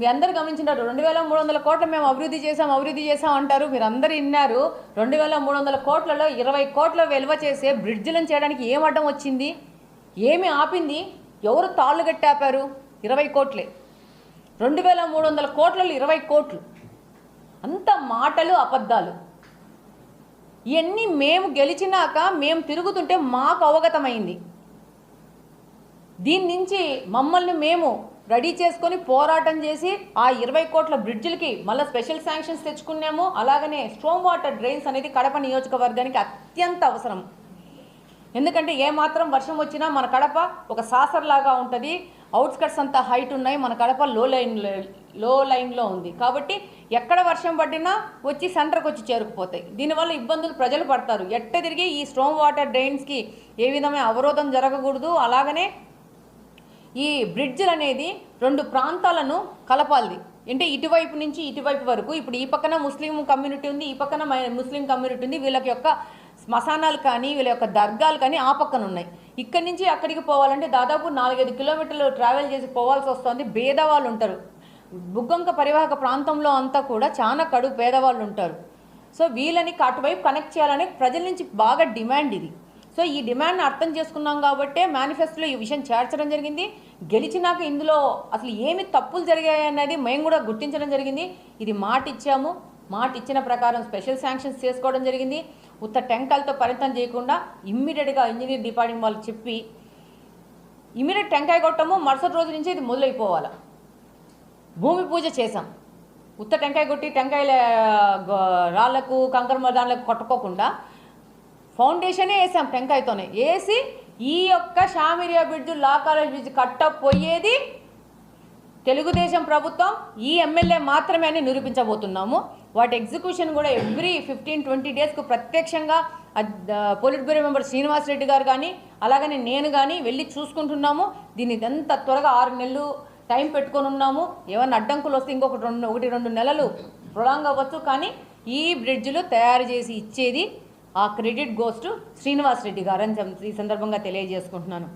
మీ అందరు గమనించినారు 2300 కోట్ల మేము అభివృద్ధి చేసాం అంటారు. మీరు అందరూ విన్నారు. 2300 కోట్లలో 20 కోట్ల విలువ చేసే బ్రిడ్జిలను చేయడానికి ఏం అడ్డం వచ్చింది? ఏమి ఆపింది? ఎవరు తాళ్ళు కట్టాపారు? 20 కోట్లే. 2300 కోట్లలో 20 కోట్లు. అంత మాటలు అబద్ధాలు. ఇవన్నీ మేము గెలిచినాక మేము తిరుగుతుంటే మాకు అవగతమైంది. దీని నుంచి మమ్మల్ని మేము రెడీ చేసుకొని పోరాటం చేసి ఆ 20 కోట్ల బ్రిడ్జిలకి మళ్ళీ స్పెషల్ శాంక్షన్స్ తెచ్చుకున్నాము. అలాగనే స్ట్రాంగ్ వాటర్ డ్రైన్స్ అనేది కడప నియోజకవర్గానికి అత్యంత అవసరం. ఎందుకంటే ఏమాత్రం వర్షం వచ్చినా మన కడప ఒక సాసర్లాగా ఉంటుంది. అవుట్స్కట్స్ అంతా హైట్ ఉన్నాయి, మన కడప లో లైన్లో ఉంది. కాబట్టి ఎక్కడ వర్షం పడినా వచ్చి సెంటర్కి వచ్చి చేరుకుపోతాయి. దీనివల్ల ఇబ్బందులు ప్రజలు పడతారు. ఎట్ట తిరిగి ఈ స్ట్రాంగ్ వాటర్ డ్రైన్స్కి ఏ విధమైన అవరోధం జరగకూడదు. అలాగనే ఈ బ్రిడ్జిలు అనేది 2 ప్రాంతాలను కలపాలి. అంటే ఇటువైపు నుంచి ఇటువైపు వరకు. ఇప్పుడు ఈ పక్కన ముస్లిం కమ్యూనిటీ ఉంది, ఈ పక్కన ముస్లిం కమ్యూనిటీ ఉంది. వీళ్ళకి యొక్క శ్మశానాలు కానీ వీళ్ళ యొక్క దర్గాలు కానీ ఆ పక్కన ఉన్నాయి. ఇక్కడి నుంచి అక్కడికి పోవాలంటే దాదాపు 4-5 కిలోమీటర్లు ట్రావెల్ చేసి పోవాల్సి వస్తుంది. పేదవాళ్ళు ఉంటారు. బుగ్గంక పరివాహక ప్రాంతంలో అంతా కూడా చాలా కడుగు పేదవాళ్ళు ఉంటారు. సో వీళ్ళని అటువైపు కనెక్ట్ చేయాలని ప్రజల నుంచి బాగా డిమాండ్ ఇది. సో ఈ డిమాండ్ని అర్థం చేసుకున్నాం కాబట్టే మేనిఫెస్టోలో ఈ విషయం చేర్చడం జరిగింది. గెలిచినాక ఇందులో అసలు ఏమి తప్పులు జరిగాయి అన్నది మేము కూడా గుర్తించడం జరిగింది. ఇది మాట ఇచ్చాము, మాట ఇచ్చిన ప్రకారం స్పెషల్ శాంక్షన్స్ చేసుకోవడం జరిగింది. ఉత్త టెంకాయలతో పరిమితం చేయకుండా ఇమ్మీడియట్గా ఇంజనీర్ డిపార్ట్మెంట్ వాళ్ళకి చెప్పి ఇమ్మీడియట్ టెంకాయ కొట్టము, మరుసటి రోజు నుంచి ఇది మొదలైపోవాలి. భూమి పూజ చేసాం. ఉత్త టెంకాయ కొట్టి టెంకాయల రాళ్లకు కంకర దానిలకు కొట్టుకోకుండా ఫౌండేషనే వేసాం. టెంకాయతోనే వేసి ఈ యొక్క షామిరియా బ్రిడ్జ్, లా కాలేజ్ బ్రిడ్జ్ కట్టపోయేది తెలుగుదేశం ప్రభుత్వం, ఈ ఎమ్మెల్యే మాత్రమే అని నిరూపించబోతున్నాము. వాటి ఎగ్జిక్యూషన్ కూడా ఎవ్రీ 15-20 డేస్కు ప్రత్యక్షంగా polit bureau member Srinivas Reddy గారు కానీ అలాగనే నేను కానీ వెళ్ళి చూసుకుంటున్నాము. దీన్ని ఎంత త్వరగా 6 నెలలు టైం పెట్టుకొని ఉన్నాము. ఏమైనా అడ్డంకులు వస్తే ఇంకొక 1-2 నెలలు ప్రొలాంగ్ అవ్వచ్చు. కానీ ఈ బ్రిడ్జ్లు తయారు చేసి ఇచ్చేది ఆ credit goes to Srinivas Reddy గారు అని ఈ సందర్భంగా తెలియజేసుకుంటున్నాను.